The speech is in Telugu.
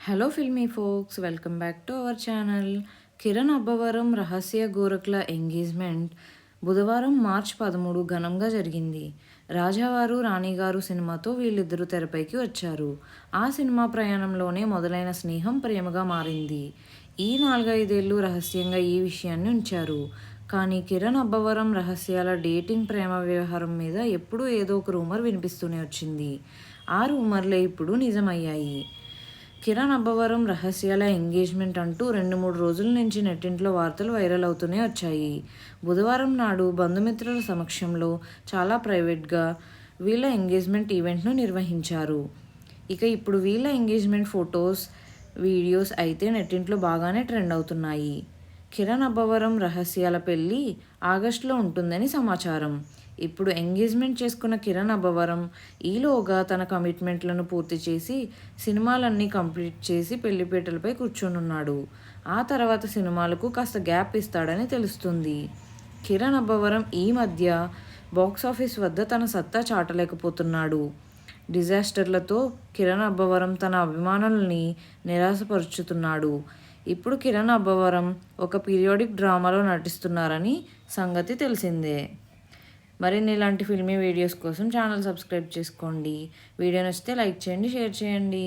Hello filmy folks, welcome back to our channel. Kiran Abbavaram Rahasya గోరఖ్ల ఎంగేజ్మెంట్ బుధవారం మార్చ్ 13 ఘనంగా జరిగింది. రాజావారు రాణిగారు సినిమాతో వీళ్ళిద్దరూ తెరపైకి వచ్చారు. ఆ సినిమా ప్రయాణంలోనే మొదలైన స్నేహం ప్రేమగా మారింది. ఈ 4-5 రహస్యంగా ఈ విషయాన్ని ఉంచారు. కానీ కిరణ్ అబ్బవరం రహస్యాల డేటింగ్ ప్రేమ వ్యవహారం మీద ఎప్పుడూ ఏదో ఒక రూమర్ వినిపిస్తూనే వచ్చింది. ఆ రూమర్లే ఇప్పుడు నిజమయ్యాయి. కిరణ్ అబ్బవరం రహస్యాల ఎంగేజ్మెంట్ అంటూ 2-3 రోజుల నుంచి నెట్టింట్లో వార్తలు వైరల్ అవుతూనే వచ్చాయి. బుధవారం నాడు బంధుమిత్రుల సమక్షంలో చాలా ప్రైవేట్గా వీళ్ళ ఎంగేజ్మెంట్ ఈవెంట్ను నిర్వహించారు. ఇక ఇప్పుడు వీళ్ళ ఎంగేజ్మెంట్ ఫొటోస్, వీడియోస్ అయితే నెట్టింట్లో బాగానే ట్రెండ్ అవుతున్నాయి. కిరణ్ అబ్బవరం రహస్యాల పెళ్లి ఆగస్టులో ఉంటుందని సమాచారం. ఇప్పుడు ఎంగేజ్మెంట్ చేసుకున్న కిరణ్ అబ్బవరం ఈలోగా తన కమిట్మెంట్లను పూర్తి చేసి సినిమాలన్నీ కంప్లీట్ చేసి పెళ్లిపీటలపై కూర్చొనున్నాడు. ఆ తర్వాత సినిమాలకు కాస్త గ్యాప్ ఇస్తాడని తెలుస్తుంది. కిరణ్ అబ్బవరం ఈ మధ్య బాక్సాఫీస్ వద్ద తన సత్తా చాటలేకపోతున్నాడు. డిజాస్టర్లతో కిరణ్ అబ్బవరం తన అభిమానుల్ని నిరాశపరుచుతున్నాడు. ఇప్పుడు కిరణ్ అబ్బవరం ఒక పీరియాడిక్ డ్రామాలో నటిస్తున్నారని సంగతి తెలిసిందే. మరిన్ని ఇలాంటి ఫిల్మీ వీడియోస్ కోసం ఛానల్ సబ్స్క్రైబ్ చేసుకోండి. వీడియో నచ్చితే లైక్ చేయండి, షేర్ చేయండి.